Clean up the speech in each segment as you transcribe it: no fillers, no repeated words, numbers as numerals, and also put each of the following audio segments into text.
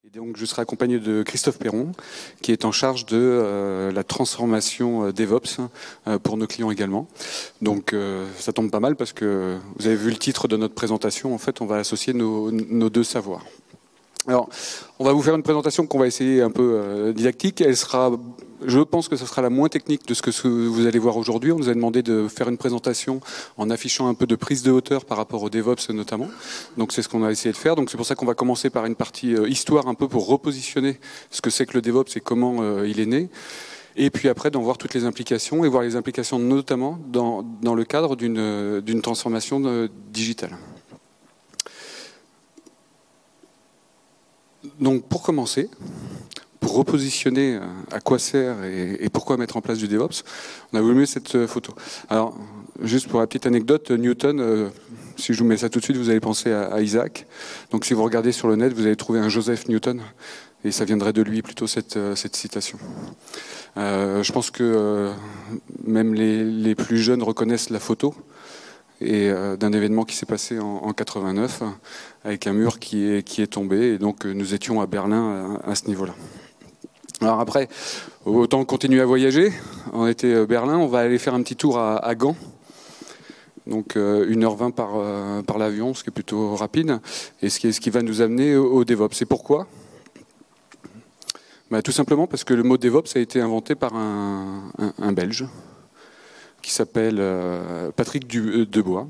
Et donc, je serai accompagné de Christophe Perron, qui est en charge de la transformation DevOps pour nos clients également. Donc, ça tombe pas mal parce que vous avez vu le titre de notre présentation. En fait, on va associer nos deux savoirs. Alors, on va vous faire une présentation qu'on va essayer un peu didactique. Elle sera, je pense que ce sera la moins technique de ce que vous allez voir aujourd'hui. On nous a demandé de faire une présentation en affichant un peu de prise de hauteur par rapport au DevOps notamment. Donc c'est ce qu'on a essayé de faire. Donc c'est pour ça qu'on va commencer par une partie histoire un peu pour repositionner ce que c'est que le DevOps et comment il est né. Et puis après, d'en voir toutes les implications et voir les implications notamment dans le cadre d'une transformation digitale. Donc pour commencer, pour repositionner à quoi sert et pourquoi mettre en place du DevOps, on a voulu mettre cette photo. Alors, juste pour la petite anecdote, Newton, si je vous mets ça tout de suite, vous allez penser à Isaac. Donc si vous regardez sur le net, vous allez trouver un Joseph Newton, et ça viendrait de lui plutôt cette citation. Je pense que même les plus jeunes reconnaissent la photo et d'un événement qui s'est passé en 89 avec un mur qui est tombé, et donc nous étions à Berlin à ce niveau-là. Alors après, autant continuer à voyager. On était à Berlin, on va aller faire un petit tour à Gand. Donc 1h20 par l'avion, ce qui est plutôt rapide, et ce qui va nous amener au DevOps. Et pourquoi ? Tout simplement parce que le mot DevOps a été inventé par un Belge qui s'appelle Patrick Debois.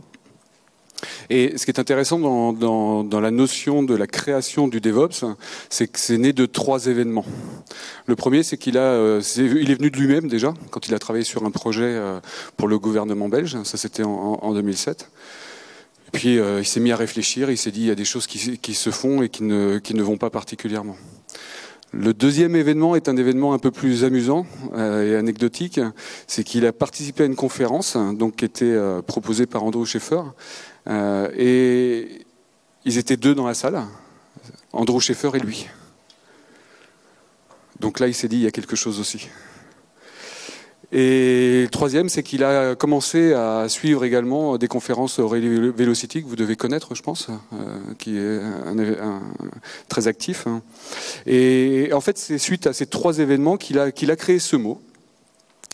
Et ce qui est intéressant dans la notion de la création du DevOps, c'est que c'est né de 3 événements. Le premier, c'est il est venu de lui-même déjà, quand il a travaillé sur un projet pour le gouvernement belge, ça c'était en 2007. Et puis il s'est mis à réfléchir, il s'est dit il y a des choses qui se font et qui ne vont pas particulièrement. Le deuxième événement est un événement un peu plus amusant et anecdotique, c'est qu'il a participé à une conférence donc, qui était proposée par Andrew Scheffer, et ils étaient 2 dans la salle, Andrew Scheffer et lui. Donc là, il s'est dit, il y a quelque chose aussi. Et le troisième, c'est qu'il a commencé à suivre également des conférences O'Reilly Velocity, que vous devez connaître, je pense, qui est très actif. Et en fait, c'est suite à ces 3 événements qu'il a créé ce mot,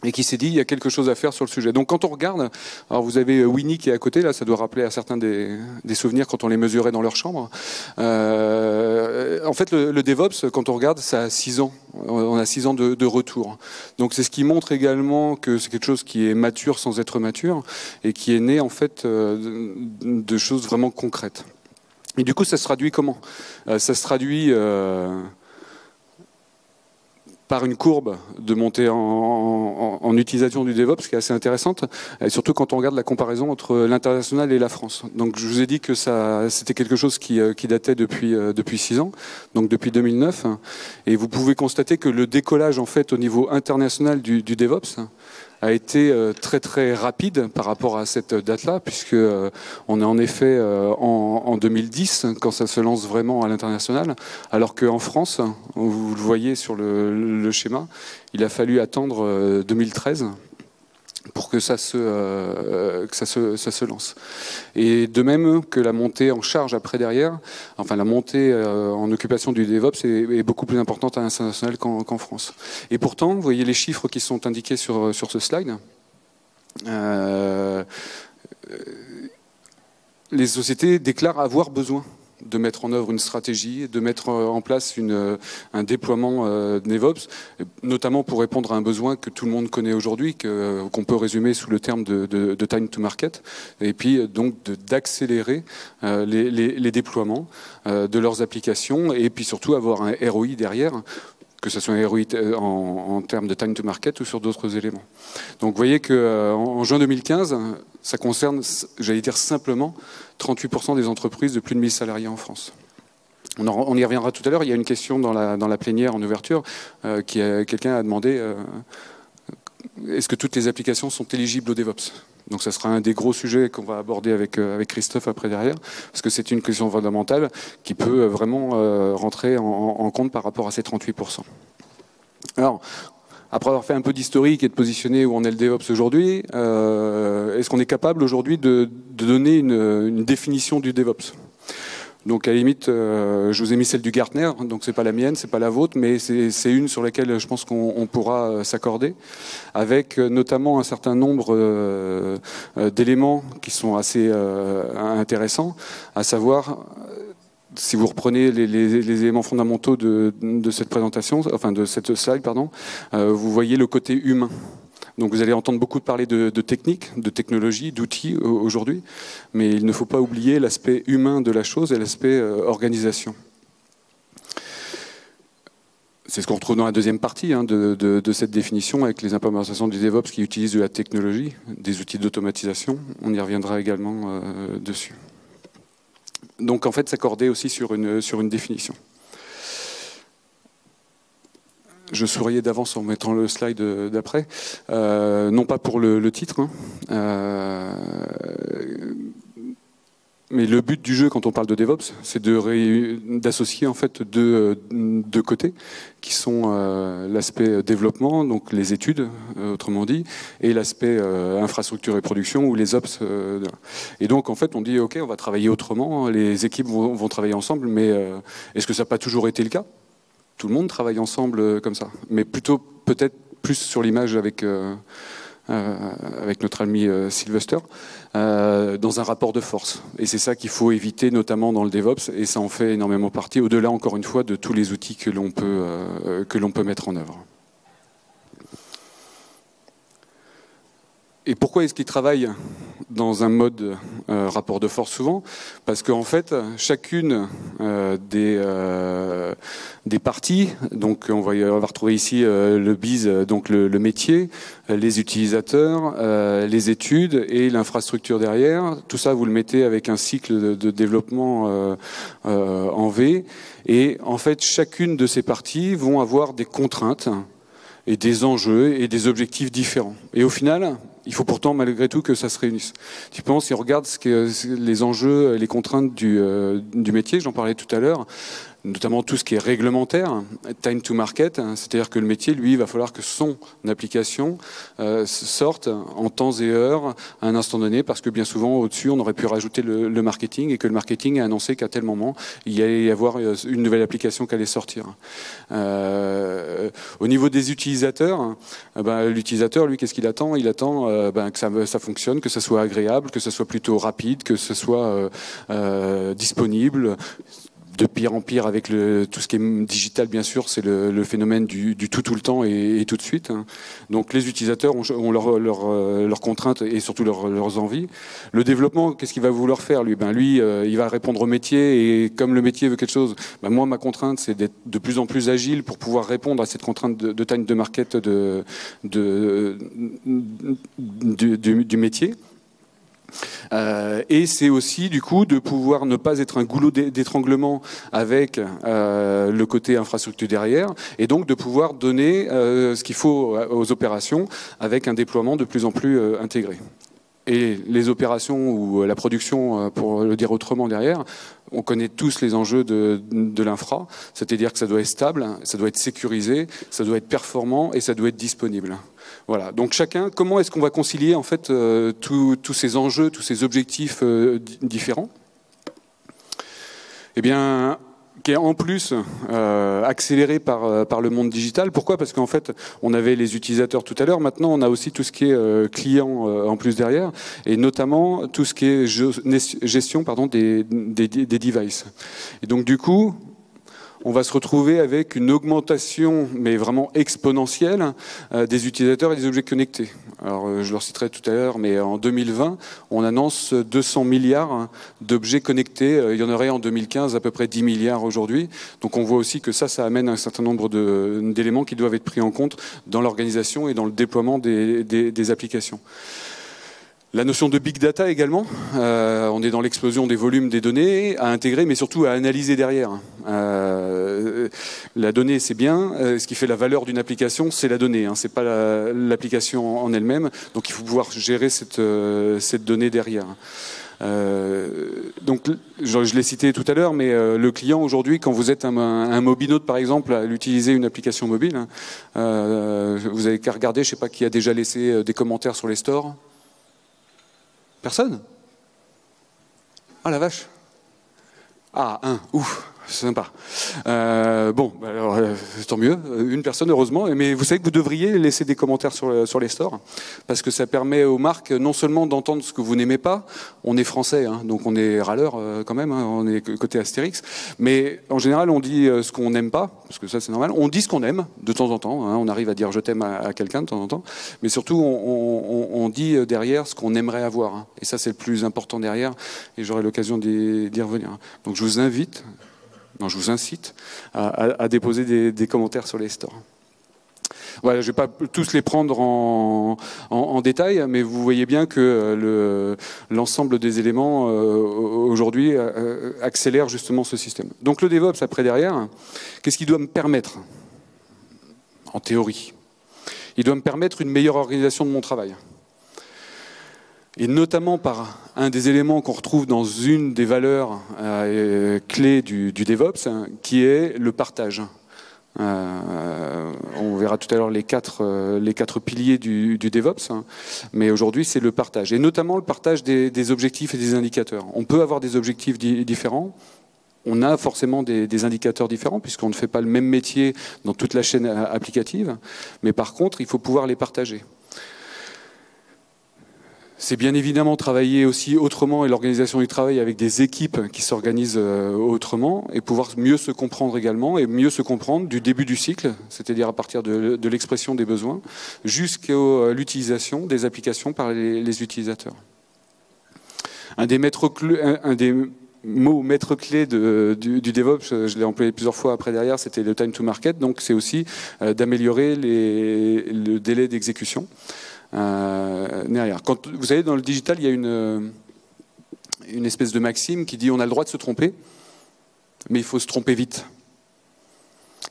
et qui s'est dit, il y a quelque chose à faire sur le sujet. Donc quand on regarde, alors vous avez Winnie qui est à côté, là, ça doit rappeler à certains des souvenirs quand on les mesurait dans leur chambre. En fait, le DevOps, quand on regarde, ça a 6 ans. On a 6 ans de retour. Donc c'est ce qui montre également que c'est quelque chose qui est mature sans être mature, et qui est né, en fait, de choses vraiment concrètes. Et du coup, ça se traduit comment ? Ça se traduit par une courbe de montée en utilisation du DevOps qui est assez intéressante, et surtout quand on regarde la comparaison entre l'international et la France. Donc je vous ai dit que c'était quelque chose qui datait depuis 6 ans, donc depuis 2009, et vous pouvez constater que le décollage en fait au niveau international du DevOps a été très très rapide par rapport à cette date-là, puisque on est en effet en 2010 quand ça se lance vraiment à l'international, alors qu'en France, vous le voyez sur le schéma, il a fallu attendre 2013 pour que ça se lance. Et de même que la montée en charge après derrière, enfin la montée en occupation du DevOps est beaucoup plus importante à l'international qu'en France. Et pourtant, vous voyez les chiffres qui sont indiqués sur ce slide. Les sociétés déclarent avoir besoin de mettre en œuvre une stratégie, de mettre en place un déploiement DevOps, notamment pour répondre à un besoin que tout le monde connaît aujourd'hui, qu'on peut résumer sous le terme de time to market, et puis donc d'accélérer les déploiements de leurs applications, et puis surtout avoir un ROI derrière, que ce soit un ROI en termes de time to market ou sur d'autres éléments. Donc vous voyez qu'en juin 2015, ça concerne, j'allais dire simplement, 38% des entreprises de plus de 1000 salariés en France. On y reviendra tout à l'heure. Il y a une question dans la plénière en ouverture. Quelqu'un a demandé est-ce que toutes les applications sont éligibles au DevOps ? Donc ça sera un des gros sujets qu'on va aborder avec Christophe après derrière, parce que c'est une question fondamentale qui peut vraiment rentrer en compte par rapport à ces 38%. Alors, après avoir fait un peu d'historique et de positionner où on est le DevOps aujourd'hui, est-ce qu'on est capable aujourd'hui de donner une définition du DevOps ? Donc à la limite, je vous ai mis celle du Gartner, donc c'est pas la mienne, c'est pas la vôtre, mais c'est une sur laquelle je pense qu'on pourra s'accorder, avec notamment un certain nombre d'éléments qui sont assez intéressants, à savoir, si vous reprenez les éléments fondamentaux de cette présentation, enfin de cette slide, pardon, vous voyez le côté humain. Donc vous allez entendre beaucoup parler de techniques, de technologies, d'outils aujourd'hui, mais il ne faut pas oublier l'aspect humain de la chose et l'aspect organisation. C'est ce qu'on retrouve dans la deuxième partie de cette définition, avec les implémentations du DevOps qui utilisent de la technologie, des outils d'automatisation. On y reviendra également dessus. Donc en fait, s'accorder aussi sur une définition. Je souriais d'avance en mettant le slide d'après, non pas pour le titre, mais le but du jeu quand on parle de DevOps, c'est d'associer en fait deux côtés, qui sont l'aspect développement, donc les études, autrement dit, et l'aspect infrastructure et production, ou les ops. Et donc en fait on dit ok, on va travailler autrement, les équipes vont travailler ensemble, mais est-ce que ça n'a pas toujours été le cas ? Tout le monde travaille ensemble comme ça, mais plutôt peut-être plus sur l'image avec notre ami Sylvester, dans un rapport de force. Et c'est ça qu'il faut éviter, notamment dans le DevOps, et ça en fait énormément partie, au-delà encore une fois de tous les outils que l'on peut mettre en œuvre. Et pourquoi est-ce qu'ils travaillent dans un mode rapport de force souvent? Parce qu'en fait, chacune des parties, donc on va retrouver ici le biz, donc le métier, les utilisateurs, les études et l'infrastructure derrière. Tout ça, vous le mettez avec un cycle de développement en V. Et en fait, chacune de ces parties vont avoir des contraintes et des enjeux et des objectifs différents. Et au final, il faut pourtant malgré tout que ça se réunisse. Tu penses, si on regarde les enjeux, les contraintes du métier, j'en parlais tout à l'heure, notamment tout ce qui est réglementaire, time to market, c'est-à-dire que le métier, lui, il va falloir que son application sorte en temps et heure à un instant donné, parce que bien souvent, au-dessus, on aurait pu rajouter le marketing, et que le marketing a annoncé qu'à tel moment, il allait y avoir une nouvelle application qui allait sortir. Au niveau des utilisateurs, l'utilisateur, lui, qu'est-ce qu'il attend? Il attend que ça fonctionne, que ça soit agréable, que ça soit plutôt rapide, que ce soit disponible. De pire en pire avec tout ce qui est digital, bien sûr, c'est le phénomène du tout le temps et tout de suite. Donc les utilisateurs ont leurs contraintes et surtout leurs envies. Le développement, qu'est-ce qu'il va vouloir faire lui? Il va répondre au métier, et comme le métier veut quelque chose, moi ma contrainte c'est d'être de plus en plus agile pour pouvoir répondre à cette contrainte de time de market du métier. Et c'est aussi du coup de pouvoir ne pas être un goulot d'étranglement avec le côté infrastructure derrière, et donc de pouvoir donner ce qu'il faut aux opérations avec un déploiement de plus en plus intégré. Et les opérations ou la production, pour le dire autrement derrière, on connaît tous les enjeux de l'infra, c'est-à-dire que ça doit être stable, ça doit être sécurisé, ça doit être performant et ça doit être disponible. Voilà. Donc chacun, comment est-ce qu'on va concilier en fait tous ces enjeux, tous ces objectifs différents? Eh bien, qui est en plus accéléré par le monde digital. Pourquoi? Parce qu'en fait, on avait les utilisateurs tout à l'heure, maintenant on a aussi tout ce qui est client en plus derrière, et notamment tout ce qui est gestion des devices. Et donc du coup, on va se retrouver avec une augmentation, mais vraiment exponentielle, des utilisateurs et des objets connectés. Alors, je le citerai tout à l'heure, mais en 2020, on annonce 200 milliards d'objets connectés. Il y en aurait en 2015 à peu près 10 milliards aujourd'hui. Donc on voit aussi que ça amène un certain nombre d'éléments qui doivent être pris en compte dans l'organisation et dans le déploiement des applications. La notion de big data également, on est dans l'explosion des volumes des données à intégrer, mais surtout à analyser derrière. La donnée, c'est bien, ce qui fait la valeur d'une application, c'est la donnée, c'est pas l'application en elle-même, donc il faut pouvoir gérer cette donnée derrière. Donc, je l'ai cité tout à l'heure, mais le client aujourd'hui, quand vous êtes un mobinote par exemple, à utiliser une application mobile, vous avez qu'à regarder, je sais pas qui a déjà laissé des commentaires sur les stores. Personne? Ah la vache! Ah, un, ouf, c'est sympa. Bon, bah alors, tant mieux, une personne heureusement, mais vous savez que vous devriez laisser des commentaires sur les stores, parce que ça permet aux marques non seulement d'entendre ce que vous n'aimez pas, on est français, hein, donc on est râleur quand même, hein, on est côté Astérix, mais en général on dit ce qu'on n'aime pas, parce que ça c'est normal, on dit ce qu'on aime de temps en temps, hein, on arrive à dire je t'aime à quelqu'un de temps en temps, mais surtout on dit derrière ce qu'on aimerait avoir, hein, et ça c'est le plus important derrière, et j'aurai l'occasion d'y revenir. Donc je vous invite, non, je vous incite à déposer des commentaires sur les stores. Voilà, je ne vais pas tous les prendre en détail, mais vous voyez bien que l'ensemble des éléments aujourd'hui accélère justement ce système. Donc le DevOps, après derrière, qu'est-ce qu'il doit me permettre en théorie? Il doit me permettre une meilleure organisation de mon travail. Et notamment par un des éléments qu'on retrouve dans une des valeurs clés du DevOps, hein, qui est le partage. On verra tout à l'heure les quatre piliers du DevOps, hein, mais aujourd'hui c'est le partage, et notamment le partage des objectifs et des indicateurs. On peut avoir des objectifs différents, on a forcément des indicateurs différents, puisqu'on ne fait pas le même métier dans toute la chaîne applicative, mais par contre il faut pouvoir les partager. C'est bien évidemment travailler aussi autrement, et l'organisation du travail avec des équipes qui s'organisent autrement, et pouvoir mieux se comprendre également, et mieux se comprendre du début du cycle, c'est-à-dire à partir de l'expression des besoins, jusqu'à l'utilisation des applications par les utilisateurs. Un des mots maîtres clés du DevOps, je l'ai employé plusieurs fois après derrière, c'était le time to market, donc c'est aussi d'améliorer le délai d'exécution. Derrière. Quand, vous savez, dans le digital, il y a une espèce de maxime qui dit on a le droit de se tromper, mais il faut se tromper vite.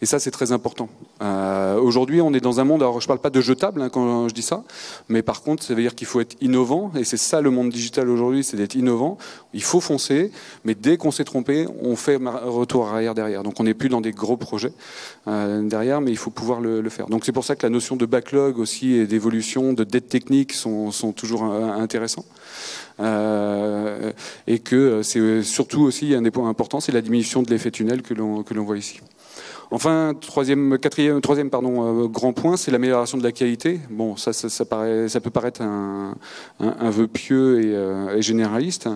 Et ça, c'est très important. Aujourd'hui, on est dans un monde, alors je ne parle pas de jetable hein, quand je dis ça, mais par contre, ça veut dire qu'il faut être innovant, et c'est ça le monde digital aujourd'hui, c'est d'être innovant. Il faut foncer, mais dès qu'on s'est trompé, on fait retour arrière derrière. Donc on n'est plus dans des gros projets derrière, mais il faut pouvoir le faire. Donc c'est pour ça que la notion de backlog aussi et d'évolution, de dette technique sont toujours intéressants. Et que c'est surtout aussi un des points importants, c'est la diminution de l'effet tunnel que l'on voit ici. Enfin, troisième grand point, c'est l'amélioration de la qualité. Bon, ça peut paraître un vœu pieux et généraliste,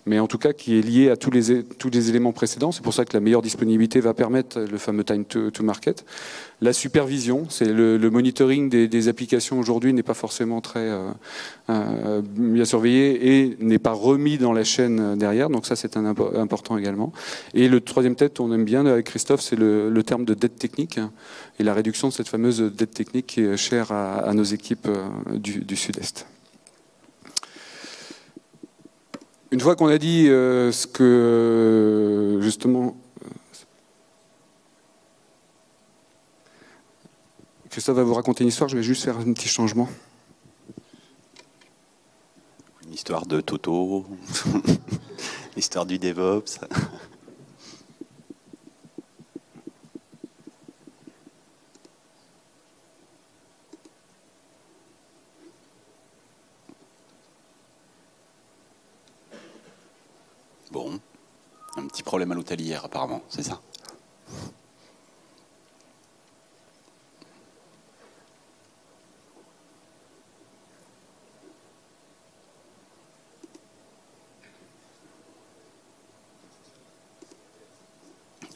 mais en tout cas qui est lié à tous les éléments précédents. C'est pour ça que la meilleure disponibilité va permettre le fameux time to market. La supervision, c'est le monitoring des applications aujourd'hui n'est pas forcément très bien surveillé et n'est pas remis dans la chaîne derrière. Donc ça, c'est important également. Et le troisième tête, on aime bien avec Christophe, c'est le terme de dette technique et la réduction de cette fameuse dette technique qui est chère à nos équipes du Sud-Est. Une fois qu'on a dit ce que justement Christophe va vous raconter une histoire, je vais juste faire un petit changement. Une histoire de Toto, l'histoire du DevOps. Bon, un petit problème à l'hôtelière apparemment, c'est ça?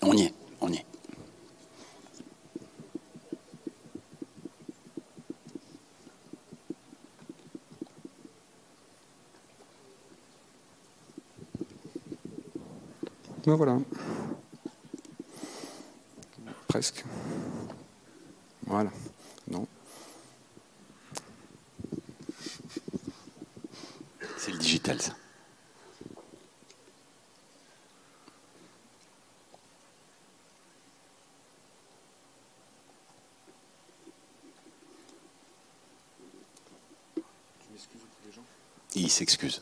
On y est, on y est. Ben voilà. Presque. Voilà. Non. C'est le digital, ça. Il s'excuse.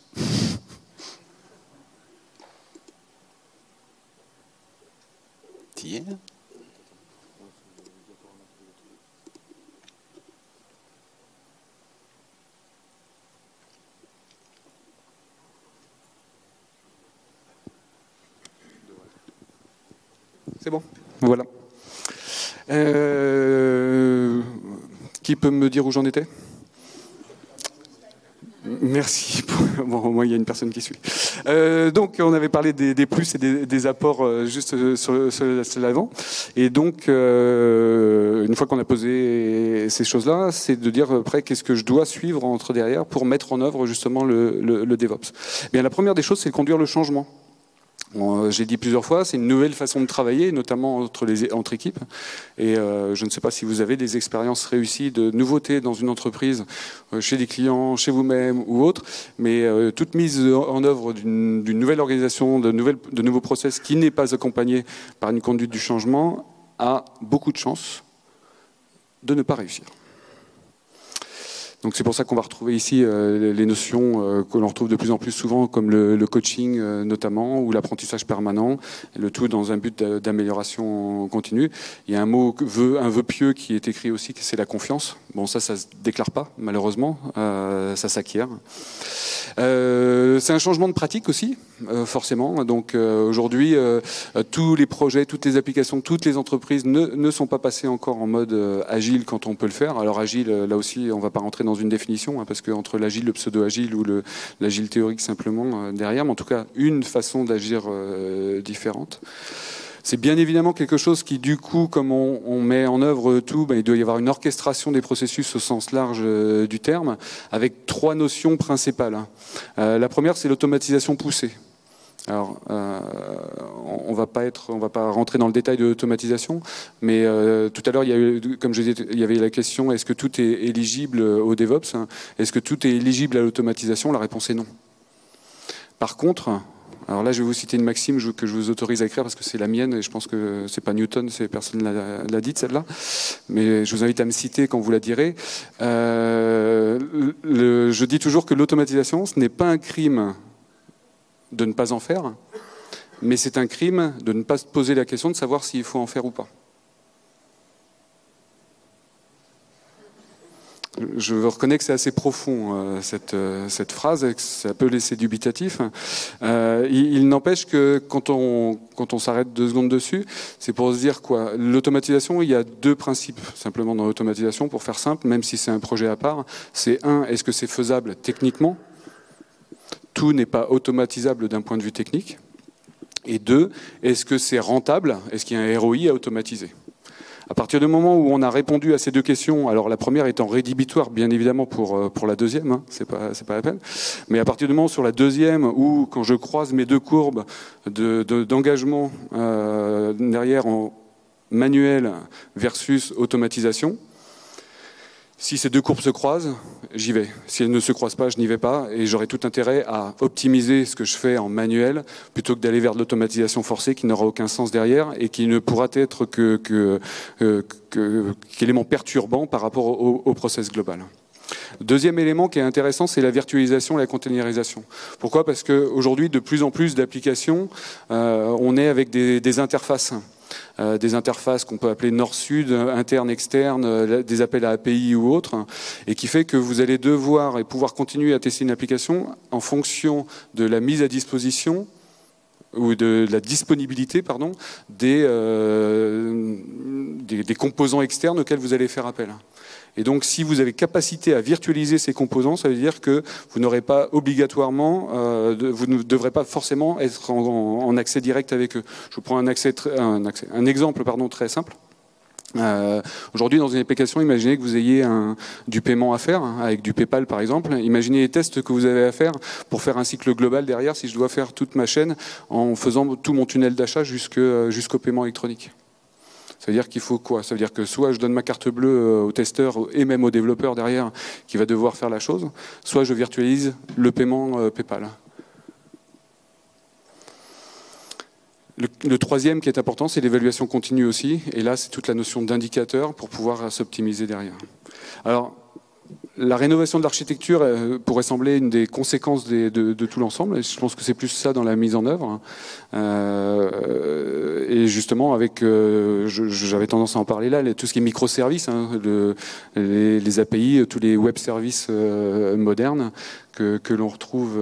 T'y es ? C'est bon. Voilà. Qui peut me dire où j'en étais? Merci. Bon, au moins il y a une personne qui suit. Donc on avait parlé des plus et des apports juste sur l'avant. Et donc une fois qu'on a posé ces choses-là, c'est de dire après qu'est-ce que je dois suivre entre derrière pour mettre en œuvre justement le DevOps. Bien, la première des choses, c'est conduire le changement. J'ai dit plusieurs fois, c'est une nouvelle façon de travailler, notamment entre équipes. Et je ne sais pas si vous avez des expériences réussies de nouveautés dans une entreprise, chez des clients, chez vous-même ou autre, mais toute mise en œuvre d'une nouvelle organisation, de nouveaux process qui n'est pas accompagné par une conduite du changement a beaucoup de chances de ne pas réussir. Donc c'est pour ça qu'on va retrouver ici les notions que l'on retrouve de plus en plus souvent, comme le coaching notamment, ou l'apprentissage permanent, le tout dans un but d'amélioration continue. Il y a un vœu pieux qui est écrit aussi, c'est la confiance. Bon, ça se déclare pas, malheureusement, ça s'acquiert. C'est un changement de pratique aussi, forcément. Donc aujourd'hui, tous les projets, toutes les applications, toutes les entreprises ne sont pas passées encore en mode agile quand on peut le faire. Alors agile, là aussi, on ne va pas rentrer dans une définition, hein, parce qu'entre l'agile, le pseudo-agile ou l'agile théorique simplement derrière, mais en tout cas une façon d'agir différente. C'est bien évidemment quelque chose qui, du coup, comme on met en œuvre tout, il doit y avoir une orchestration des processus au sens large du terme, avec trois notions principales. La première, c'est l'automatisation poussée. Alors, on va pas rentrer dans le détail de l'automatisation, mais tout à l'heure, comme je disais, il y avait la question, est-ce que tout est éligible au DevOps? Est-ce que tout est éligible à l'automatisation? La réponse est non. Par contre, alors là, je vais vous citer une maxime que je vous autorise à écrire parce que c'est la mienne et je pense que c'est pas Newton, personne l'a dite celle-là. Mais je vous invite à me citer quand vous la direz. Je dis toujours que l'automatisation, ce n'est pas un crime de ne pas en faire, mais c'est un crime de ne pas se poser la question de savoir s'il faut en faire ou pas. Je reconnais que c'est assez profond cette phrase, que ça peut laisser dubitatif. Il n'empêche que quand on s'arrête 2 secondes dessus, c'est pour se dire quoi. L'automatisation, il y a 2 principes simplement dans l'automatisation, pour faire simple, même si c'est un projet à part. C'est 1, est-ce que c'est faisable techniquement? Tout n'est pas automatisable d'un point de vue technique. Et 2, est-ce que c'est rentable? Est-ce qu'il y a un ROI à automatiser? À partir du moment où on a répondu à ces 2 questions, alors la première étant rédhibitoire bien évidemment pour la deuxième, hein, c'est pas la peine, mais à partir du moment sur la deuxième où quand je croise mes 2 courbes d'engagement derrière en manuel versus automatisation, si ces 2 courbes se croisent, j'y vais. Si elles ne se croisent pas, je n'y vais pas. Et j'aurai tout intérêt à optimiser ce que je fais en manuel plutôt que d'aller vers de l'automatisation forcée qui n'aura aucun sens derrière et qui ne pourra être qu'élément perturbant par rapport au process global. Deuxième élément qui est intéressant, c'est la virtualisation et la containerisation. Pourquoi? Parce qu'aujourd'hui, de plus en plus d'applications, on est avec des interfaces. Des interfaces qu'on peut appeler nord-sud, interne, externe, des appels à API ou autres, et qui fait que vous allez devoir et pouvoir continuer à tester une application en fonction de la mise à disposition ou de la disponibilité, pardon, des composants externes auxquels vous allez faire appel. Et donc, si vous avez capacité à virtualiser ces composants, ça veut dire que vous n'aurez pas obligatoirement, vous ne devrez pas forcément être en accès direct avec eux. Je vous prends un exemple très simple. Aujourd'hui, dans une application, imaginez que vous ayez du paiement à faire, hein, avec du PayPal par exemple. Imaginez les tests que vous avez à faire pour faire un cycle global derrière, si je dois faire toute ma chaîne en faisant tout mon tunnel d'achat jusqu'au paiement électronique. Ça veut dire qu'il faut quoi? Ça veut dire que soit je donne ma carte bleue au testeur et même au développeur derrière qui va devoir faire la chose, soit je virtualise le paiement PayPal. Le troisième qui est important, c'est l'évaluation continue aussi. Et là, c'est toute la notion d'indicateur pour pouvoir s'optimiser derrière. Alors, la rénovation de l'architecture pourrait sembler une des conséquences de tout l'ensemble. Et je pense que c'est plus ça dans la mise en œuvre. Et justement, j'avais tendance à en parler là, tout ce qui est microservices, hein, les API, tous les web services modernes que l'on retrouve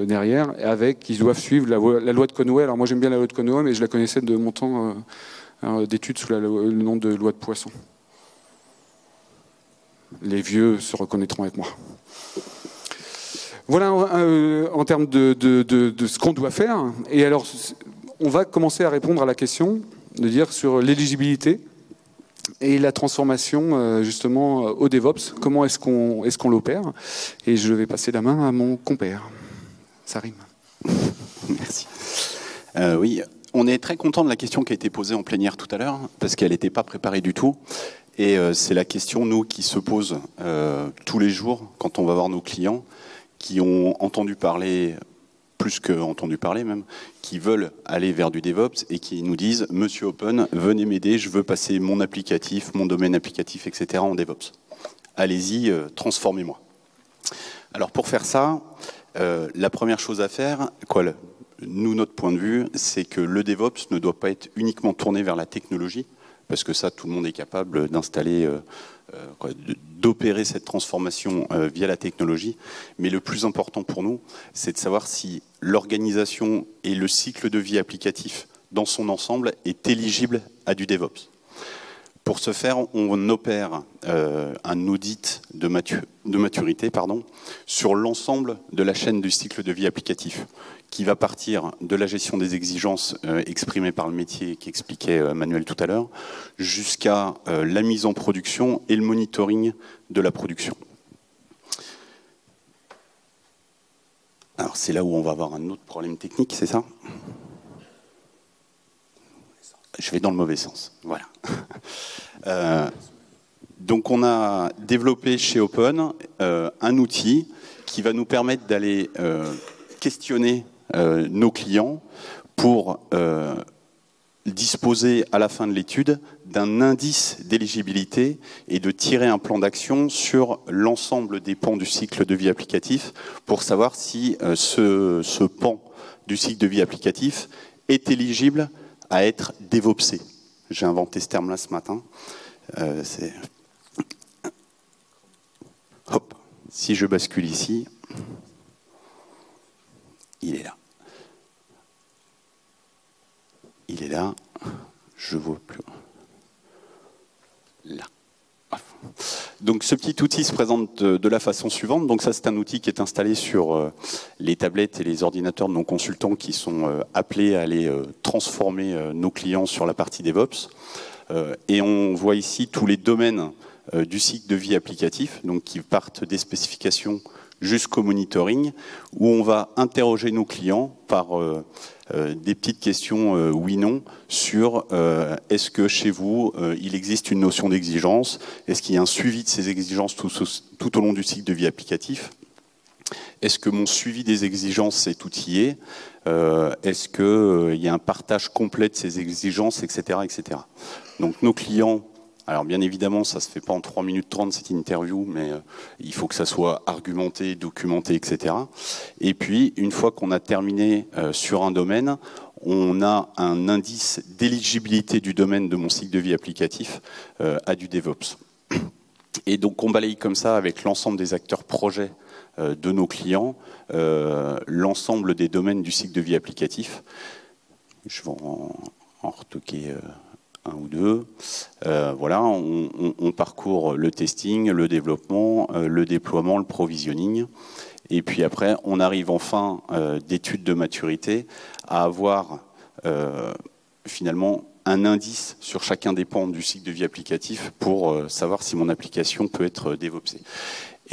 derrière, qui doivent suivre la loi de Conway. Alors moi j'aime bien la loi de Conway, mais je la connaissais de mon temps d'étude sous le nom de loi de Poisson. Les vieux se reconnaîtront avec moi. Voilà en termes de ce qu'on doit faire. Et alors, on va commencer à répondre à la question de dire sur l'éligibilité et la transformation justement au DevOps. Comment est-ce qu'on l'opère? Et je vais passer la main à mon compère. Ça rime. Merci. Oui, on est très content de la question qui a été posée en plénière tout à l'heure, parce qu'elle n'était pas préparée du tout. Et c'est la question, nous, qui se pose tous les jours quand on va voir nos clients qui ont entendu parler, plus qu'entendu parler même, qui veulent aller vers du DevOps et qui nous disent « Monsieur Open, venez m'aider, je veux passer mon applicatif, mon domaine applicatif, etc. en DevOps. Allez-y, transformez-moi. » Alors pour faire ça, la première chose à faire, nous, notre point de vue, c'est que le DevOps ne doit pas être uniquement tourné vers la technologie, parce que ça, tout le monde est capable d'installer, d'opérer cette transformation via la technologie. Mais le plus important pour nous, c'est de savoir si l'organisation et le cycle de vie applicatif dans son ensemble est éligible à du DevOps. Pour ce faire, on opère un audit de maturité sur l'ensemble de la chaîne du cycle de vie applicatif, qui va partir de la gestion des exigences exprimées par le métier qu'expliquait Manuel tout à l'heure, jusqu'à la mise en production et le monitoring de la production. Alors c'est là où on va avoir un autre problème technique, c'est ça ? Je vais dans le mauvais sens, voilà. Donc on a développé chez Open un outil qui va nous permettre d'aller questionner nos clients pour disposer à la fin de l'étude d'un indice d'éligibilité et de tirer un plan d'action sur l'ensemble des pans du cycle de vie applicatif pour savoir si ce pan du cycle de vie applicatif est éligible à être DevOpsé. J'ai inventé ce terme-là ce matin. Hop, si je bascule ici, il est là. Il est là. Je vois plus. Là. Donc ce petit outil se présente de la façon suivante. Donc ça, c'est un outil qui est installé sur les tablettes et les ordinateurs de nos consultants qui sont appelés à aller transformer nos clients sur la partie DevOps. Et on voit ici tous les domaines du cycle de vie applicatif, donc qui partent des spécifications jusqu'au monitoring, où on va interroger nos clients par des petites questions oui-non sur est-ce que chez vous, il existe une notion d'exigence, est-ce qu'il y a un suivi de ces exigences tout au long du cycle de vie applicatif, est-ce que mon suivi des exigences est outillé, est-ce qu'il y a un partage complet de ces exigences, etc., etc. Donc nos clients, alors bien évidemment, ça ne se fait pas en 3 minutes 30 cette interview, mais il faut que ça soit argumenté, documenté, etc. Et puis, une fois qu'on a terminé sur un domaine, on a un indice d'éligibilité du domaine de mon cycle de vie applicatif à du DevOps. Et donc on balaye comme ça avec l'ensemble des acteurs projets de nos clients, l'ensemble des domaines du cycle de vie applicatif. Je vais en retoquer un ou deux. Voilà, on parcourt le testing, le développement, le déploiement, le provisioning. Et puis après, on arrive en fin d'études de maturité à avoir finalement un indice sur chacun des pans du cycle de vie applicatif pour savoir si mon application peut être DevOpsée.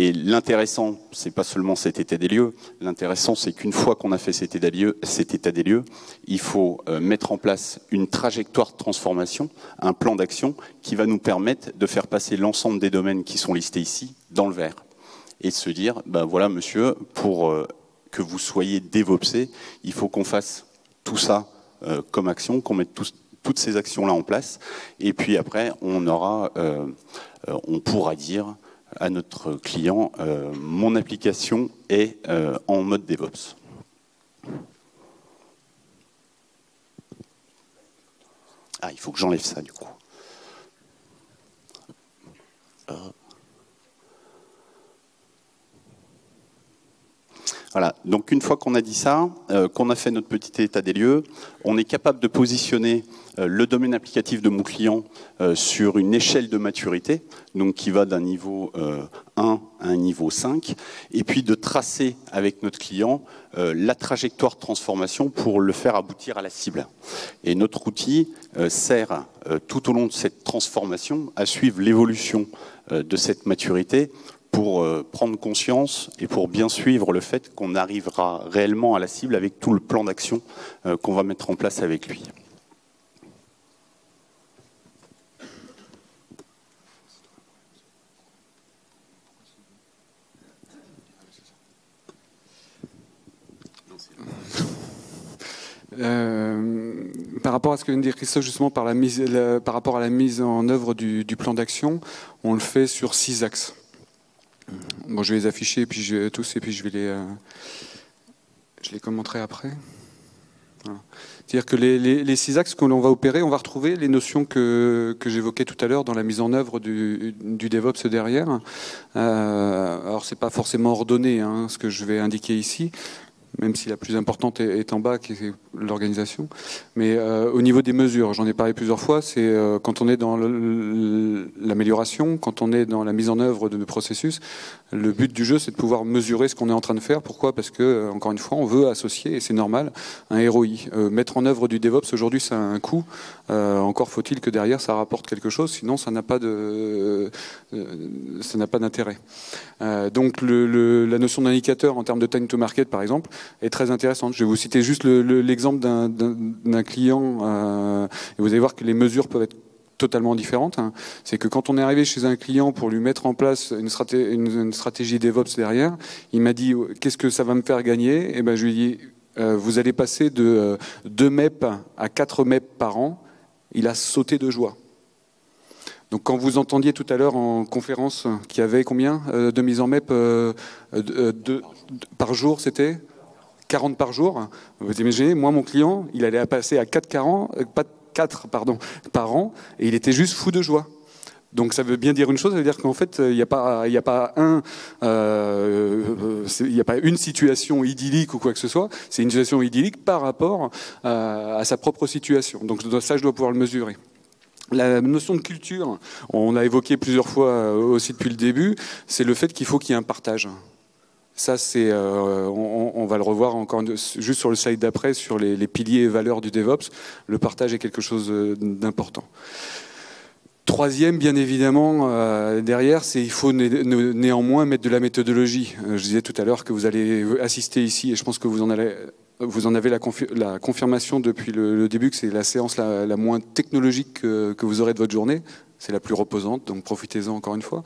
Et l'intéressant, c'est pas seulement cet état des lieux, l'intéressant c'est qu'une fois qu'on a fait cet état des lieux, il faut mettre en place une trajectoire de transformation, un plan d'action qui va nous permettre de faire passer l'ensemble des domaines qui sont listés ici dans le vert. Et de se dire, ben voilà monsieur, pour que vous soyez DevOpsé, il faut qu'on fasse tout ça comme action, qu'on mette toutes ces actions-là en place. Et puis après, on pourra dire à notre client, mon application est en mode DevOps. Ah, il faut que j'enlève ça du coup. Voilà, donc une fois qu'on a dit ça, qu'on a fait notre petit état des lieux, on est capable de positionner le domaine applicatif de mon client sur une échelle de maturité, donc qui va d'un niveau 1 à un niveau 5, et puis de tracer avec notre client la trajectoire de transformation pour le faire aboutir à la cible. Et notre outil sert tout au long de cette transformation à suivre l'évolution de cette maturité pour prendre conscience et pour bien suivre le fait qu'on arrivera réellement à la cible avec tout le plan d'action qu'on va mettre en place avec lui. Par rapport à ce que vient de dire Christophe, justement, par rapport à la mise en œuvre du plan d'action, on le fait sur 6 axes. Bon, je vais les afficher tous et puis je les commenterai après. Voilà. C'est-à-dire que les 6 axes que l'on va opérer, on va retrouver les notions que j'évoquais tout à l'heure dans la mise en œuvre du DevOps derrière. Alors, c'est pas forcément ordonné, hein, ce que je vais indiquer ici, même si la plus importante est en bas, qui est l'organisation. Mais au niveau des mesures, j'en ai parlé plusieurs fois, c'est quand on est dans l'amélioration, quand on est dans la mise en œuvre de nos processus, le but du jeu, c'est de pouvoir mesurer ce qu'on est en train de faire. Pourquoi ? Parce que, encore une fois, on veut associer, et c'est normal, un ROI. Mettre en œuvre du DevOps, aujourd'hui, ça a un coût. Encore faut-il que derrière, ça rapporte quelque chose, sinon ça n'a pas d'intérêt. Donc la notion d'indicateur en termes de time to market, par exemple, est très intéressante. Je vais vous citer juste l'exemple d'un client, et vous allez voir que les mesures peuvent être totalement différentes. C'est que quand on est arrivé chez un client pour lui mettre en place une stratégie DevOps derrière, il m'a dit « Qu'est-ce que ça va me faire gagner ?» Et ben, je lui ai dit « Vous allez passer de 2 MEP à 4 MEP par an. » Il a sauté de joie. Donc quand vous entendiez tout à l'heure en conférence qu'il y avait combien de mise en MEP par jour, c'était 40 par jour. Vous imaginez, moi mon client, il allait passer à 4 par an, et il était juste fou de joie. Donc ça veut bien dire une chose, ça veut dire qu'en fait il n'y a pas une situation idyllique ou quoi que ce soit, c'est une situation idyllique par rapport à sa propre situation. Donc ça, je dois pouvoir le mesurer. La notion de culture, on a évoqué plusieurs fois aussi depuis le début, c'est le fait qu'il faut qu'il y ait un partage. Ça, c'est, on va le revoir encore juste sur le slide d'après, sur les piliers et valeurs du DevOps. Le partage est quelque chose d'important. Troisième, bien évidemment, derrière, c'est il faut néanmoins mettre de la méthodologie. Je disais tout à l'heure que vous allez assister ici, et je pense que vous en avez la confirmation depuis le début, que c'est la séance la moins technologique que vous aurez de votre journée. C'est la plus reposante, donc profitez-en encore une fois.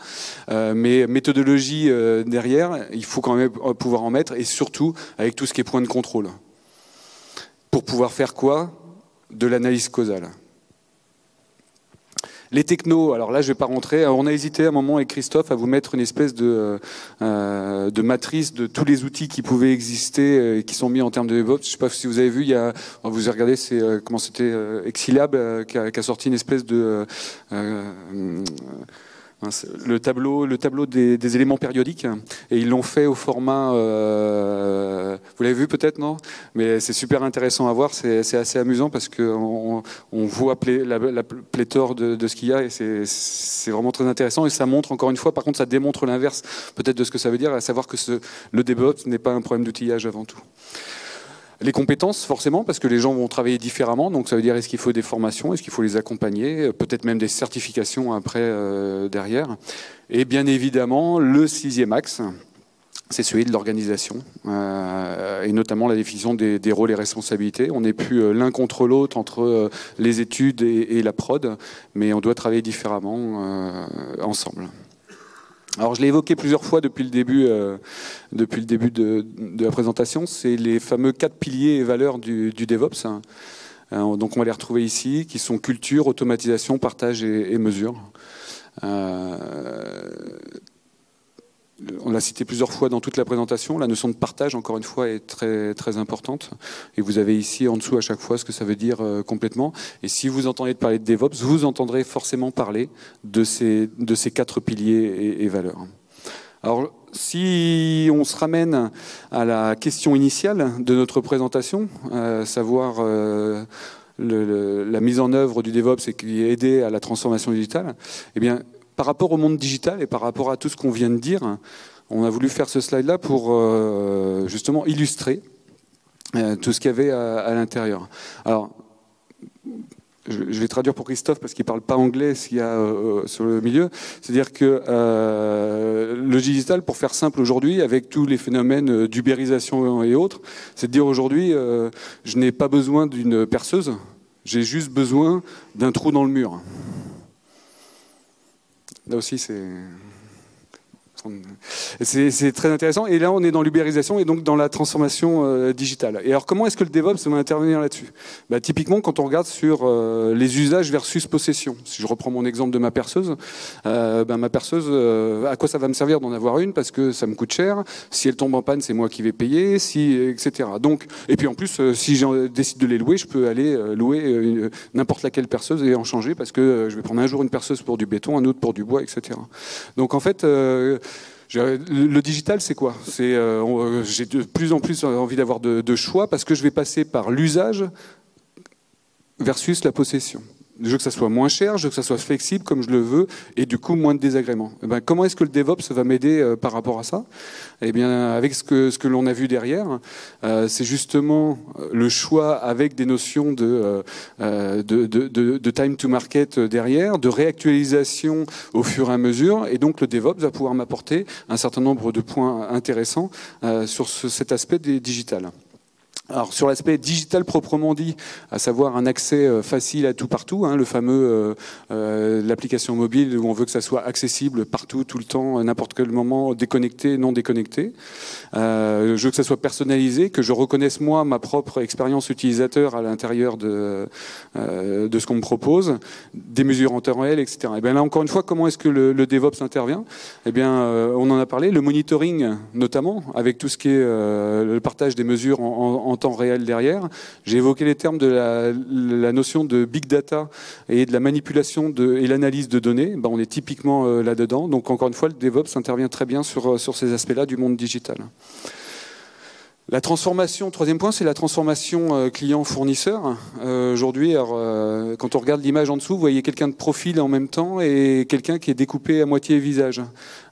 Mais méthodologie derrière, il faut quand même pouvoir en mettre, et surtout avec tout ce qui est point de contrôle. Pour pouvoir faire quoi ? De l'analyse causale. Les technos, alors là je ne vais pas rentrer, on a hésité à un moment avec Christophe à vous mettre une espèce de matrice de tous les outils qui pouvaient exister et qui sont mis en termes de DevOps. Je ne sais pas si vous avez vu, vous avez regardé, comment c'était Exilab qui a sorti une espèce de... le tableau des éléments périodiques, et ils l'ont fait au format vous l'avez vu peut-être, non? Mais c'est super intéressant à voir, c'est assez amusant parce qu'on voit la pléthore de ce qu'il y a, et c'est vraiment très intéressant, et ça montre encore une fois, par contre ça démontre l'inverse peut-être de ce que ça veut dire, à savoir que le DevOps n'est pas un problème d'outillage avant tout. Les compétences, forcément, parce que les gens vont travailler différemment. Donc ça veut dire, est-ce qu'il faut des formations, est-ce qu'il faut les accompagner, peut-être même des certifications après, derrière. Et bien évidemment, le 6e axe, c'est celui de l'organisation, et notamment la définition des rôles et responsabilités. On n'est plus l'un contre l'autre entre les études et la prod, mais on doit travailler différemment ensemble. Alors je l'ai évoqué plusieurs fois depuis le début de la présentation, c'est les fameux 4 piliers et valeurs du DevOps. Donc on va les retrouver ici, qui sont culture, automatisation, partage et mesure. On l'a cité plusieurs fois dans toute la présentation. La notion de partage, encore une fois, est très, très importante. Et vous avez ici en dessous à chaque fois ce que ça veut dire complètement. Et si vous entendez parler de DevOps, vous entendrez forcément parler de ces 4 piliers et valeurs. Alors, si on se ramène à la question initiale de notre présentation, savoir la mise en œuvre du DevOps et qui est aidé à la transformation digitale, eh bien, par rapport au monde digital et par rapport à tout ce qu'on vient de dire, on a voulu faire ce slide-là pour justement illustrer tout ce qu'il y avait à l'intérieur. Alors, je vais traduire pour Christophe parce qu'il ne parle pas anglais s'il y a sur le milieu. C'est-à-dire que le digital, pour faire simple aujourd'hui, avec tous les phénomènes d'ubérisation et autres, c'est de dire aujourd'hui, je n'ai pas besoin d'une perceuse, j'ai juste besoin d'un trou dans le mur. Là aussi, c'est très intéressant. Et là, on est dans l'ubérisation et donc dans la transformation digitale. Et alors, comment est-ce que le DevOps va intervenir là-dessus? Typiquement, quand on regarde sur les usages versus possession. Si je reprends mon exemple de ma perceuse, ma perceuse, à quoi ça va me servir d'en avoir une? Parce que ça me coûte cher. Si elle tombe en panne, c'est moi qui vais payer, etc. Donc, et puis en plus, si je décide de les louer, je peux aller louer n'importe laquelle perceuse et en changer parce que je vais prendre un jour une perceuse pour du béton, un autre pour du bois, etc. Donc en fait, le digital, c'est quoi? J'ai de plus en plus envie d'avoir de choix parce que je vais passer par l'usage versus la possession. Je veux que ça soit moins cher, je veux que ça soit flexible comme je le veux et du coup moins de désagréments. Comment est-ce que le DevOps va m'aider par rapport à ça? Eh bien, avec ce que l'on a vu derrière, c'est justement le choix avec des notions de time to market derrière, de réactualisation au fur et à mesure. Et donc, le DevOps va pouvoir m'apporter un certain nombre de points intéressants sur cet aspect digital. Alors sur l'aspect digital proprement dit, à savoir un accès facile à tout partout, le fameux l'application mobile où on veut que ça soit accessible partout, tout le temps, à n'importe quel moment, déconnecté, non déconnecté. Je veux que ça soit personnalisé, que je reconnaisse moi ma propre expérience utilisateur à l'intérieur de ce qu'on me propose, des mesures en temps réel, etc. Et bien là encore une fois, comment est-ce que le DevOps intervient? Eh bien, on en a parlé, le monitoring notamment, avec tout ce qui est le partage des mesures en temps réel derrière. J'ai évoqué les termes de la notion de big data et de la manipulation et l'analyse de données. On est typiquement là-dedans. Donc encore une fois, le DevOps intervient très bien sur ces aspects-là du monde digital. La transformation, troisième point, c'est la transformation client-fournisseur. Aujourd'hui, quand on regarde l'image en dessous, vous voyez quelqu'un de profil en même temps et quelqu'un qui est découpé à moitié visage.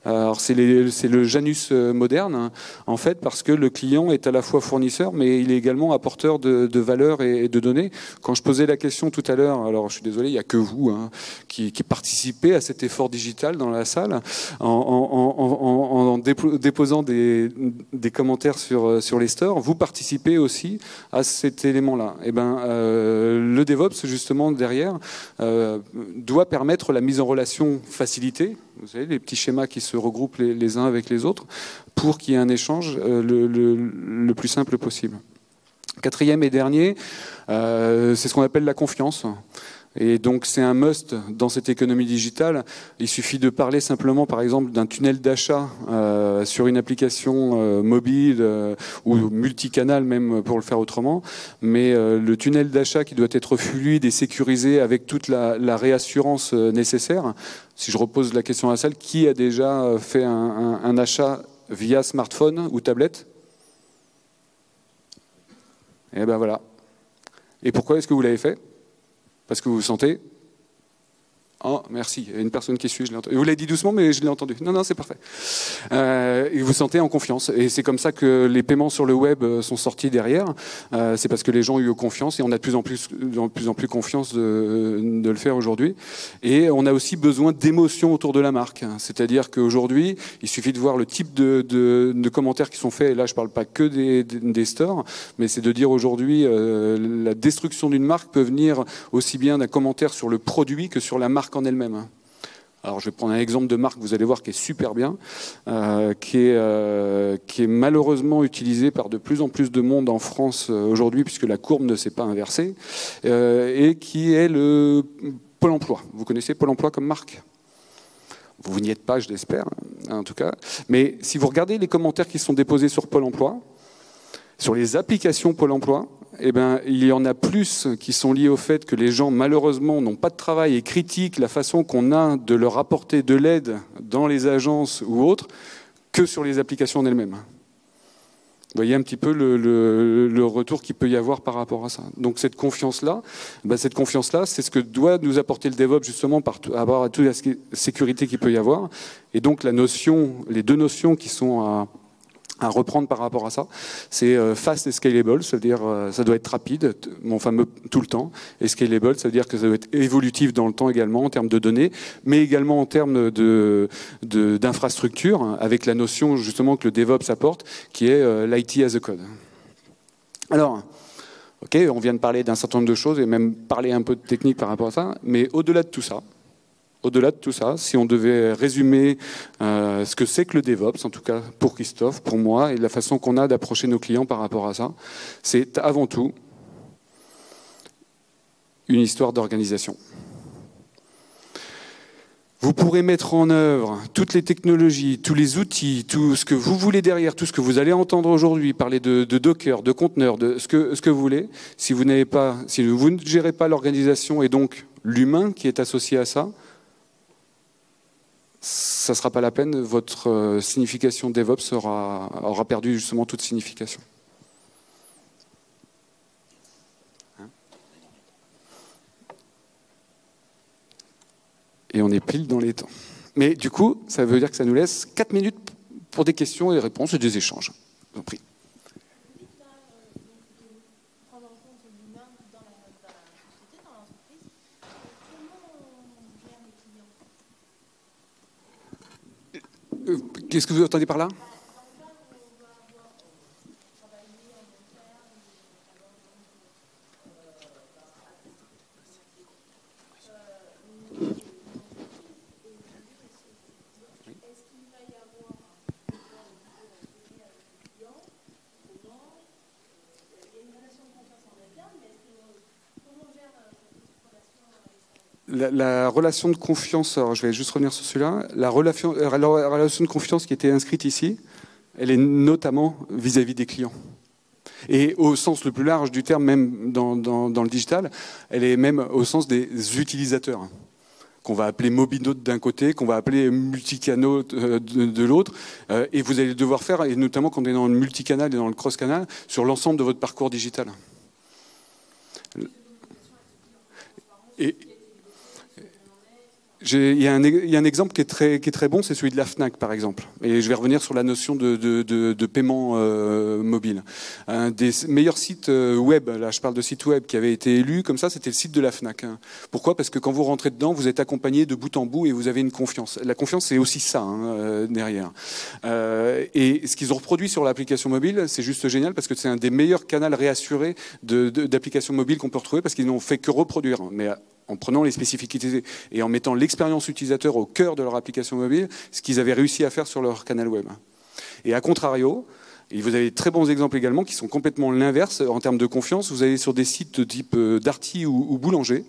Alors c'est le Janus moderne, en fait, parce que le client est à la fois fournisseur, mais il est également apporteur de valeur et de données. Quand je posais la question tout à l'heure, alors je suis désolé, il n'y a que vous qui participez à cet effort digital dans la salle, en déposant des commentaires sur les stores, vous participez aussi à cet élément-là. Et le DevOps, justement, derrière, doit permettre la mise en relation facilitée. Vous savez, les petits schémas qui se regroupent les uns avec les autres pour qu'il y ait un échange le plus simple possible. Quatrième et dernier, c'est ce qu'on appelle la confiance. Et donc c'est un must dans cette économie digitale. Il suffit de parler simplement, par exemple, d'un tunnel d'achat sur une application mobile ou multicanal même pour le faire autrement. Mais le tunnel d'achat qui doit être fluide et sécurisé avec toute la réassurance nécessaire. Si je repose la question à la salle, qui a déjà fait un achat via smartphone ou tablette? Et ben voilà. Et pourquoi est-ce que vous l'avez fait? Parce que vous vous sentez... Oh, merci. Il y a une personne qui suit, je l'ai entendu. Vous l'avez dit doucement, mais je l'ai entendu. Non, c'est parfait. Et vous vous sentez en confiance. Et c'est comme ça que les paiements sur le web sont sortis derrière. C'est parce que les gens ont eu confiance et on a de plus en plus confiance de le faire aujourd'hui. Et on a aussi besoin d'émotions autour de la marque. C'est-à-dire qu'aujourd'hui, il suffit de voir le type de commentaires qui sont faits. Et là, je ne parle pas que des stores, mais c'est de dire aujourd'hui, la destruction d'une marque peut venir aussi bien d'un commentaire sur le produit que sur la marque en elle-même. Alors je vais prendre un exemple de marque, vous allez voir, qui est super bien, qui est malheureusement utilisé par de plus en plus de monde en France aujourd'hui, puisque la courbe ne s'est pas inversée, et qui est le Pôle emploi. Vous connaissez Pôle emploi comme marque ? Vous n'y êtes pas, je l'espère, en tout cas. Mais si vous regardez les commentaires qui sont déposés sur Pôle emploi, sur les applications Pôle emploi, eh ben, il y en a plus qui sont liés au fait que les gens, malheureusement, n'ont pas de travail et critiquent la façon qu'on a de leur apporter de l'aide dans les agences ou autres, que sur les applications en elles-mêmes. Vous voyez un petit peu le retour qu'il peut y avoir par rapport à ça. Donc cette confiance-là, c'est ce que doit nous apporter le DevOps justement par rapport à toute la sécurité qu'il peut y avoir. Et donc les deux notions qui sont à reprendre par rapport à ça, c'est fast et scalable, ça veut dire ça doit être rapide, mon fameux tout le temps, et scalable, ça veut dire que ça doit être évolutif dans le temps également en termes de données, mais également en termes d'infrastructure, avec la notion justement que le DevOps apporte, qui est l'IT as a code. Alors, ok, on vient de parler d'un certain nombre de choses et même parler un peu de technique par rapport à ça, mais au-delà de tout ça, si on devait résumer ce que c'est que le DevOps, en tout cas pour Christophe, pour moi, et la façon qu'on a d'approcher nos clients par rapport à ça, c'est avant tout une histoire d'organisation. Vous pourrez mettre en œuvre toutes les technologies, tous les outils, tout ce que vous voulez derrière, tout ce que vous allez entendre aujourd'hui, parler de Docker, de conteneurs, de ce que vous voulez. Si vous ne gérez pas l'organisation et donc l'humain qui est associé à ça, ça ne sera pas la peine, votre signification DevOps aura perdu justement toute signification. Et on est pile dans les temps. Mais du coup, ça veut dire que ça nous laisse 4 minutes pour des questions et des réponses et des échanges. Je vous en prie. Qu'est-ce que vous entendez par là ? La relation de confiance, alors je vais juste revenir sur celui-là, la relation de confiance qui était inscrite ici, elle est notamment vis-à-vis des clients. Et au sens le plus large du terme, même dans le digital, elle est même au sens des utilisateurs, qu'on va appeler mobinotes d'un côté, qu'on va appeler multicanaux de l'autre, et vous allez devoir faire, et notamment quand on est dans le multicanal et dans le cross-canal, sur l'ensemble de votre parcours digital. Et il y a un exemple qui est très bon, c'est celui de la Fnac par exemple. Et je vais revenir sur la notion de paiement mobile. Un des meilleurs sites web, là je parle de sites web qui avait été élu comme ça, c'était le site de la Fnac. Pourquoi ? Parce que quand vous rentrez dedans, vous êtes accompagné de bout en bout et vous avez une confiance. La confiance, c'est aussi ça derrière. Et ce qu'ils ont reproduit sur l'application mobile, c'est juste génial parce que c'est un des meilleurs canaux réassurés d'applications mobiles qu'on peut retrouver parce qu'ils n'ont fait que reproduire. Mais en prenant les spécificités et en mettant l'expérience utilisateur au cœur de leur application mobile, ce qu'ils avaient réussi à faire sur leur canal web. Et à contrario, et vous avez de très bons exemples également qui sont complètement l'inverse en termes de confiance. Vous allez sur des sites de type Darty ou Boulanger,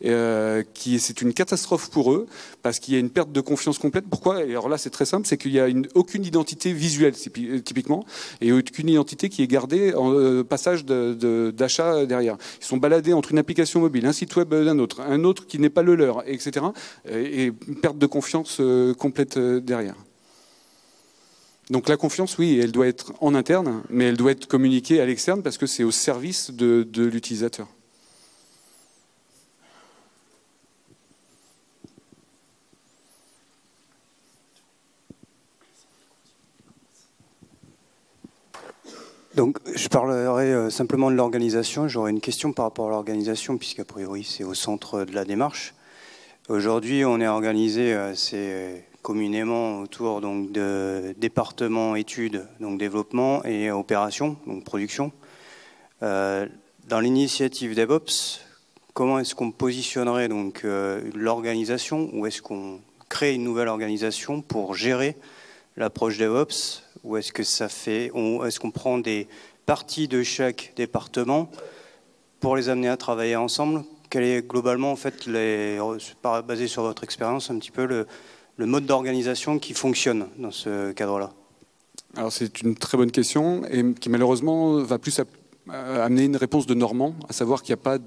c'est une catastrophe pour eux parce qu'il y a une perte de confiance complète. Pourquoi ? Et alors là, c'est très simple, c'est qu'il n'y a aucune identité visuelle typiquement et aucune identité qui est gardée en passage d'achat derrière. Ils sont baladés entre une application mobile, un site web d'un autre, un autre qui n'est pas le leur, etc. Et une perte de confiance complète derrière. Donc la confiance, oui, elle doit être en interne, mais elle doit être communiquée à l'externe parce que c'est au service de l'utilisateur. Donc, je parlerai simplement de l'organisation. J'aurais une question par rapport à l'organisation, puisqu'a priori, c'est au centre de la démarche. Aujourd'hui, on est organisé assez communément autour donc, de départements études, donc développement, et opérations, donc production. Dans l'initiative DevOps, comment est-ce qu'on positionnerait donc l'organisation, ou est-ce qu'on crée une nouvelle organisation pour gérer l'approche DevOps, ou est-ce que est-ce qu'on prend des parties de chaque département pour les amener à travailler ensemble? Quel est globalement, en fait, basé sur votre expérience, un petit peu le mode d'organisation qui fonctionne dans ce cadre-là? Alors c'est une très bonne question et qui malheureusement va plus amener une réponse de Normand, à savoir qu'il n'y a pas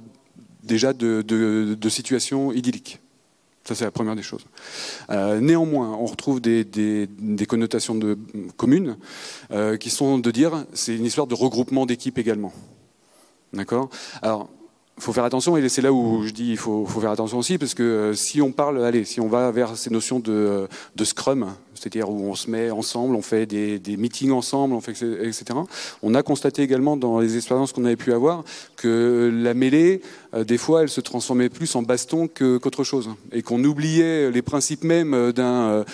déjà de situation idyllique. Ça, c'est la première des choses. Néanmoins, on retrouve des connotations communes qui sont de dire c'est une histoire de regroupement d'équipes également. D'accord ? Alors, il faut faire attention, et c'est là où je dis il faut faire attention aussi, parce que si on va vers ces notions de Scrum, c'est-à-dire où on se met ensemble, on fait des meetings ensemble, etc. On a constaté également dans les expériences qu'on avait pu avoir que la mêlée, des fois, elle se transformait plus en baston qu'autre chose, et qu'on oubliait les principes même d'un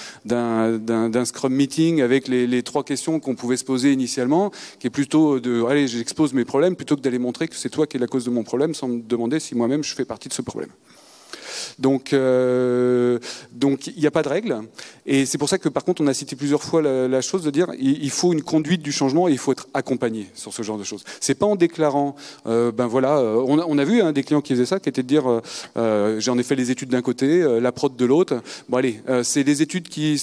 Scrum meeting avec les 3 questions qu'on pouvait se poser initialement, qui est plutôt de allez, j'expose mes problèmes plutôt que d'aller montrer que c'est toi qui es la cause de mon problème, sans me demander si moi-même je fais partie de ce problème. Donc il n'y a pas de règle, et c'est pour ça que par contre on a cité plusieurs fois la chose de dire il faut une conduite du changement et il faut être accompagné sur ce genre de choses. C'est pas en déclarant on a vu des clients qui faisaient ça, qui étaient de dire j'en ai fait les études d'un côté, la prod de l'autre. Bon allez, c'est des études qui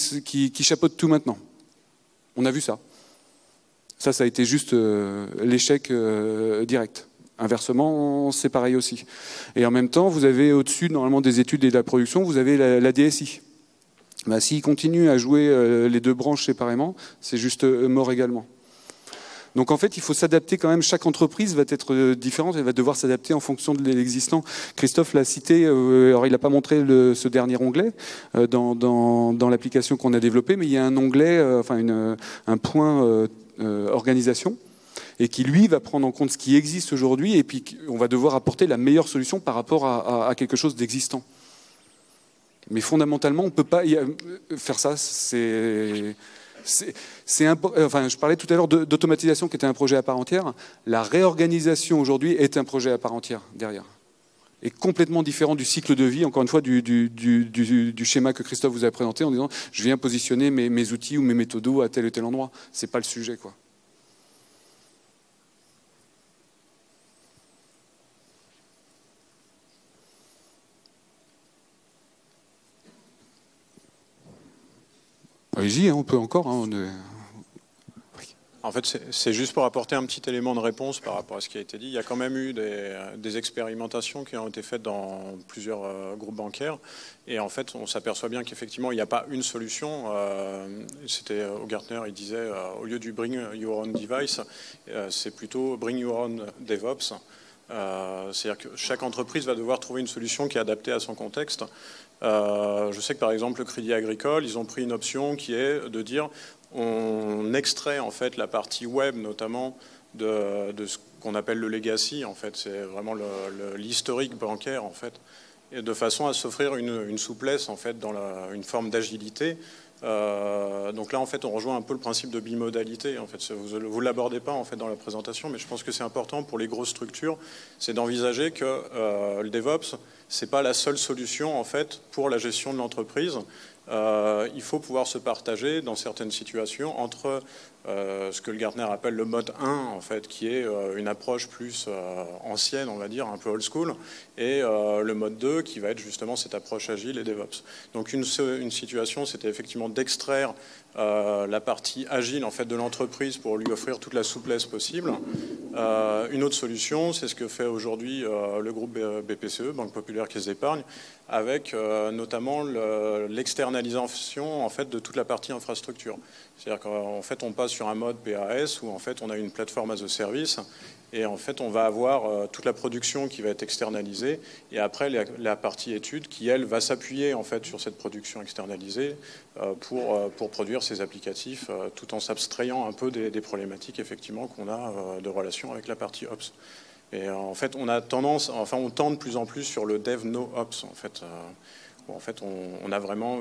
chapeautent tout maintenant. On a vu ça. Ça a été juste l'échec direct. Inversement, c'est pareil aussi. Et en même temps, vous avez au-dessus, normalement, des études et de la production, vous avez la DSI. Bah, s'ils continuent à jouer les 2 branches séparément, c'est juste mort également. Donc en fait, il faut s'adapter quand même. Chaque entreprise va être différente et va devoir s'adapter en fonction de l'existant. Christophe l'a cité, alors il n'a pas montré ce dernier onglet dans l'application qu'on a développée, mais il y a un onglet, un point organisation, et qui, lui, va prendre en compte ce qui existe aujourd'hui, et puis on va devoir apporter la meilleure solution par rapport à quelque chose d'existant. Mais fondamentalement, on ne peut pas faire ça. Je parlais tout à l'heure d'automatisation qui était un projet à part entière. La réorganisation aujourd'hui est un projet à part entière derrière. Et complètement différent du cycle de vie, encore une fois, du schéma que Christophe vous a présenté en disant je viens positionner mes outils ou mes méthodos à tel ou tel endroit. Ce n'est pas le sujet, quoi. Allez-y, on peut encore. En fait, c'est juste pour apporter un petit élément de réponse par rapport à ce qui a été dit. Il y a quand même eu des expérimentations qui ont été faites dans plusieurs groupes bancaires. Et en fait, on s'aperçoit bien qu'effectivement, il n'y a pas une solution. C'était au Gartner, il disait, au lieu du Bring Your Own Device, c'est plutôt Bring Your Own DevOps. C'est-à-dire que chaque entreprise va devoir trouver une solution qui est adaptée à son contexte. Je sais que par exemple le Crédit Agricole, ils ont pris une option qui est de dire on extrait en fait la partie web notamment de ce qu'on appelle le legacy, en fait c'est vraiment l'historique bancaire en fait, et de façon à s'offrir une souplesse en fait dans une forme d'agilité. Donc là, en fait, on rejoint un peu le principe de bimodalité. En fait, vous l'abordez pas en fait dans la présentation, mais je pense que c'est important pour les grosses structures, c'est d'envisager que le DevOps, c'est pas la seule solution en fait pour la gestion de l'entreprise. Il faut pouvoir se partager dans certaines situations entre ce que le Gartner appelle le mode 1, en fait, qui est une approche plus ancienne, on va dire, un peu old school, et le mode 2, qui va être justement cette approche agile et DevOps. Donc une situation, c'était effectivement d'extraire la partie agile en fait, de l'entreprise pour lui offrir toute la souplesse possible. Une autre solution, c'est ce que fait aujourd'hui le groupe BPCE, Banque Populaire Caisse d'Épargne, avec notamment l'externalisation en fait, de toute la partie infrastructure. C'est-à-dire qu'en fait, on passe sur un mode PaaS où en fait, on a une plateforme as a service et en fait, on va avoir toute la production qui va être externalisée et après la partie étude qui, elle, va s'appuyer en fait sur cette production externalisée pour produire ces applicatifs tout en s'abstrayant un peu des problématiques effectivement qu'on a de relation avec la partie Ops. Et en fait, on tend de plus en plus sur le Dev No Ops en fait. En fait, on a vraiment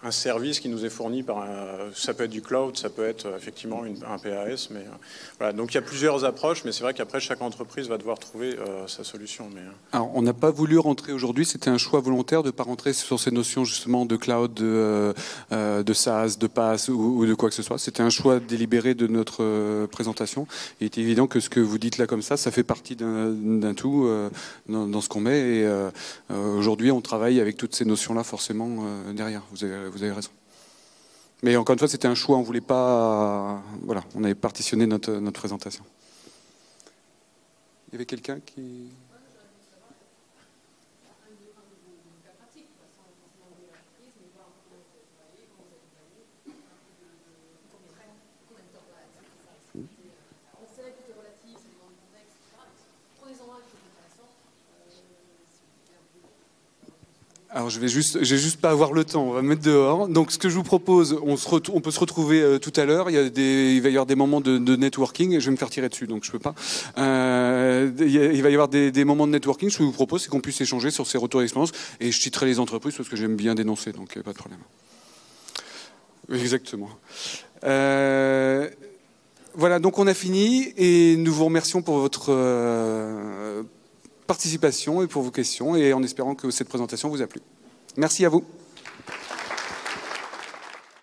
un service qui nous est fourni par ça peut être du cloud, ça peut être effectivement un PaaS, mais voilà. Donc il y a plusieurs approches, mais c'est vrai qu'après chaque entreprise va devoir trouver sa solution. Alors, on n'a pas voulu rentrer aujourd'hui, c'était un choix volontaire de ne pas rentrer sur ces notions justement de cloud, de SaaS, de PaaS ou de quoi que ce soit. C'était un choix délibéré de notre présentation. Il est évident que ce que vous dites là comme ça fait partie d'un tout dans ce qu'on met. Et aujourd'hui, on travaille avec toutes ces notions-là forcément derrière. Vous avez raison. Mais encore une fois, c'était un choix. On voulait pas. Voilà, on avait partitionné notre présentation. Il y avait quelqu'un qui. Alors je vais juste pas avoir le temps, on va me mettre dehors. Donc ce que je vous propose, on peut se retrouver tout à l'heure. Il va y avoir des moments de networking, et je vais me faire tirer dessus, donc je peux pas. Il va y avoir des moments de networking. Ce que je vous propose, c'est qu'on puisse échanger sur ces retours d'expérience, et je citerai les entreprises parce que j'aime bien dénoncer, donc pas de problème. Exactement. Voilà, donc on a fini, et nous vous remercions pour votre participation et pour vos questions, et en espérant que cette présentation vous a plu. Merci à vous.